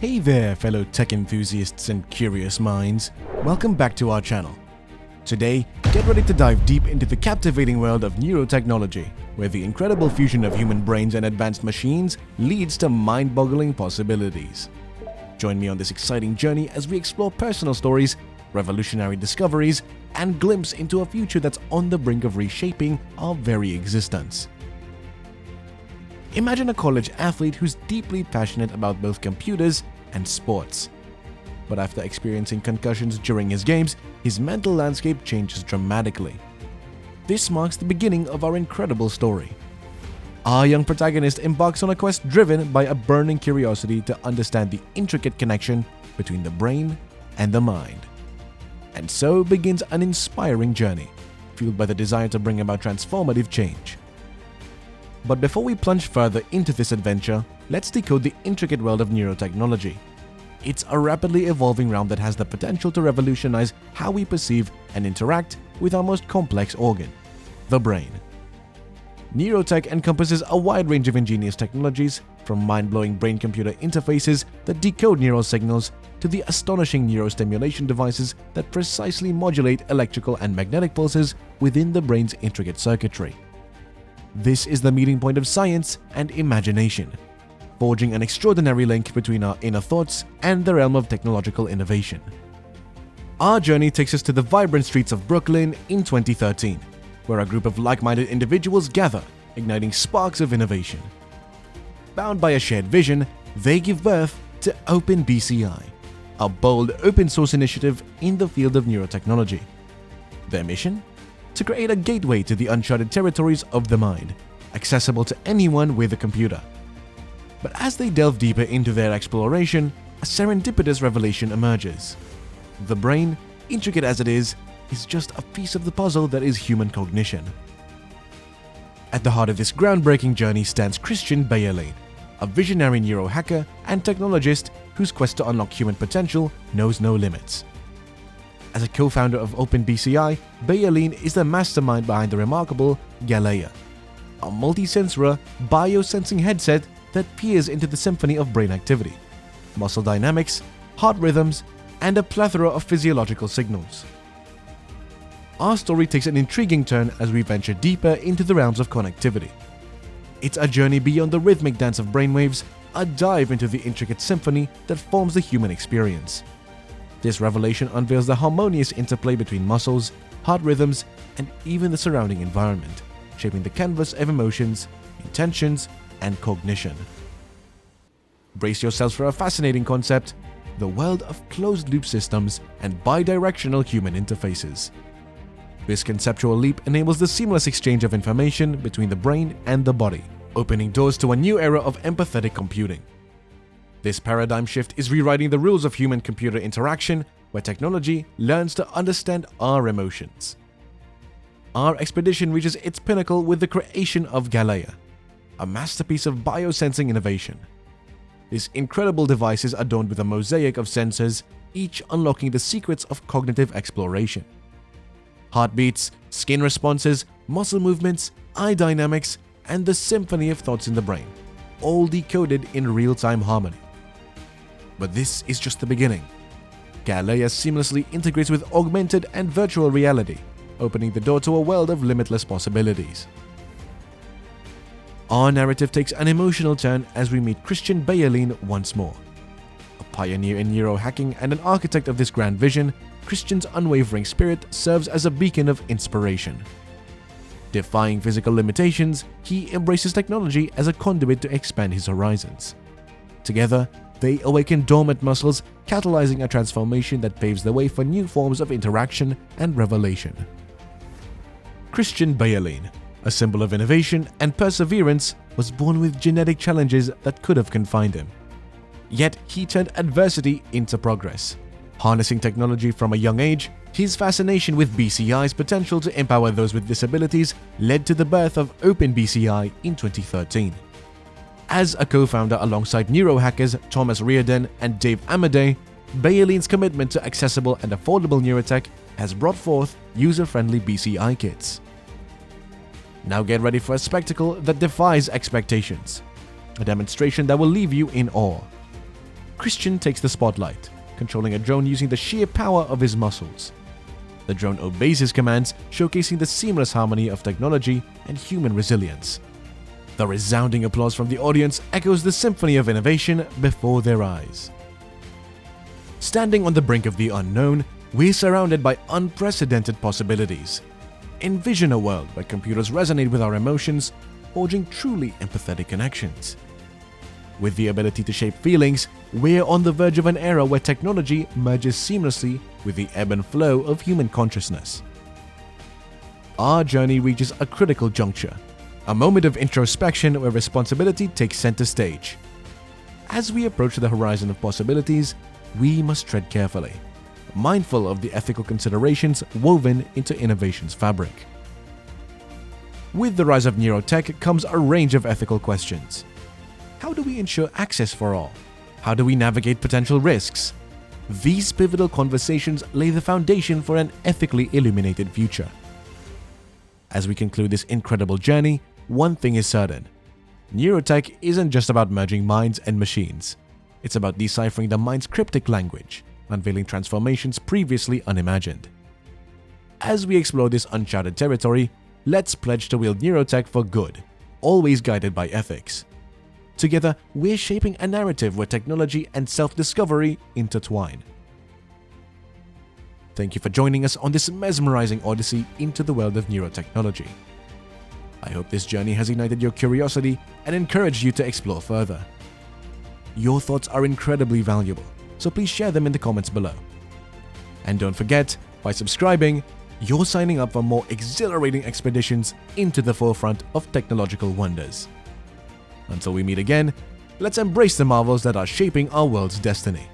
Hey there, fellow tech enthusiasts and curious minds. Welcome back to our channel. Today, get ready to dive deep into the captivating world of neurotechnology, where the incredible fusion of human brains and advanced machines leads to mind-boggling possibilities. Join me on this exciting journey as we explore personal stories, revolutionary discoveries, and glimpse into a future that's on the brink of reshaping our very existence. Imagine a college athlete who's deeply passionate about both computers and sports. But after experiencing concussions during his games, his mental landscape changes dramatically. This marks the beginning of our incredible story. Our young protagonist embarks on a quest driven by a burning curiosity to understand the intricate connection between the brain and the mind. And so begins an inspiring journey, fueled by the desire to bring about transformative change. But before we plunge further into this adventure, let's decode the intricate world of neurotechnology. It's a rapidly evolving realm that has the potential to revolutionize how we perceive and interact with our most complex organ, the brain. Neurotech encompasses a wide range of ingenious technologies, from mind-blowing brain-computer interfaces that decode neural signals to the astonishing neurostimulation devices that precisely modulate electrical and magnetic pulses within the brain's intricate circuitry. This is the meeting point of science and imagination, forging an extraordinary link between our inner thoughts and the realm of technological innovation. Our journey takes us to the vibrant streets of Brooklyn in 2013, where a group of like-minded individuals gather, igniting sparks of innovation. Bound by a shared vision, they give birth to OpenBCI, a bold open-source initiative in the field of neurotechnology. Their mission? To create a gateway to the uncharted territories of the mind, accessible to anyone with a computer. But as they delve deeper into their exploration, a serendipitous revelation emerges. The brain, intricate as it is just a piece of the puzzle that is human cognition. At the heart of this groundbreaking journey stands Christian Bayerlein, a visionary neurohacker and technologist whose quest to unlock human potential knows no limits. As a co-founder of OpenBCI, Bayerlein is the mastermind behind the remarkable Galea, a multi-sensory biosensing headset that peers into the symphony of brain activity, muscle dynamics, heart rhythms, and a plethora of physiological signals. Our story takes an intriguing turn as we venture deeper into the realms of connectivity. It's a journey beyond the rhythmic dance of brainwaves, a dive into the intricate symphony that forms the human experience. This revelation unveils the harmonious interplay between muscles, heart rhythms, and even the surrounding environment, shaping the canvas of emotions, intentions, and cognition. Brace yourselves for a fascinating concept: the world of closed-loop systems and bidirectional human interfaces. This conceptual leap enables the seamless exchange of information between the brain and the body, opening doors to a new era of empathetic computing. This paradigm shift is rewriting the rules of human-computer interaction, where technology learns to understand our emotions. Our expedition reaches its pinnacle with the creation of Galea, a masterpiece of biosensing innovation. This incredible device is adorned with a mosaic of sensors, each unlocking the secrets of cognitive exploration. Heartbeats, skin responses, muscle movements, eye dynamics, and the symphony of thoughts in the brain, all decoded in real-time harmony. But this is just the beginning. Galea seamlessly integrates with augmented and virtual reality, opening the door to a world of limitless possibilities. Our narrative takes an emotional turn as we meet Christian Bayerlein once more. A pioneer in neurohacking and an architect of this grand vision, Christian's unwavering spirit serves as a beacon of inspiration. Defying physical limitations, he embraces technology as a conduit to expand his horizons. Together, they awaken dormant muscles, catalyzing a transformation that paves the way for new forms of interaction and revelation. Christian Bayerlein, a symbol of innovation and perseverance, was born with genetic challenges that could have confined him. Yet he turned adversity into progress. Harnessing technology from a young age, his fascination with BCI's potential to empower those with disabilities led to the birth of OpenBCI in 2013. As a co-founder alongside neurohackers Thomas Reardon and Dave Amadei, Bayerlein's commitment to accessible and affordable neurotech has brought forth user-friendly BCI kits. Now get ready for a spectacle that defies expectations, a demonstration that will leave you in awe. Christian takes the spotlight, controlling a drone using the sheer power of his muscles. The drone obeys his commands, showcasing the seamless harmony of technology and human resilience. The resounding applause from the audience echoes the symphony of innovation before their eyes. Standing on the brink of the unknown, we're surrounded by unprecedented possibilities. Envision a world where computers resonate with our emotions, forging truly empathetic connections. With the ability to shape feelings, we're on the verge of an era where technology merges seamlessly with the ebb and flow of human consciousness. Our journey reaches a critical juncture, a moment of introspection where responsibility takes center stage. As we approach the horizon of possibilities, we must tread carefully, mindful of the ethical considerations woven into innovation's fabric. With the rise of neurotech comes a range of ethical questions. How do we ensure access for all? How do we navigate potential risks? These pivotal conversations lay the foundation for an ethically illuminated future. As we conclude this incredible journey, one thing is certain. Neurotech isn't just about merging minds and machines. It's about deciphering the mind's cryptic language, unveiling transformations previously unimagined. As we explore this uncharted territory, let's pledge to wield neurotech for good, always guided by ethics. Together, we're shaping a narrative where technology and self-discovery intertwine. Thank you for joining us on this mesmerizing odyssey into the world of neurotechnology. I hope this journey has ignited your curiosity and encouraged you to explore further. Your thoughts are incredibly valuable, so please share them in the comments below. And don't forget, by subscribing, you're signing up for more exhilarating expeditions into the forefront of technological wonders. Until we meet again, let's embrace the marvels that are shaping our world's destiny.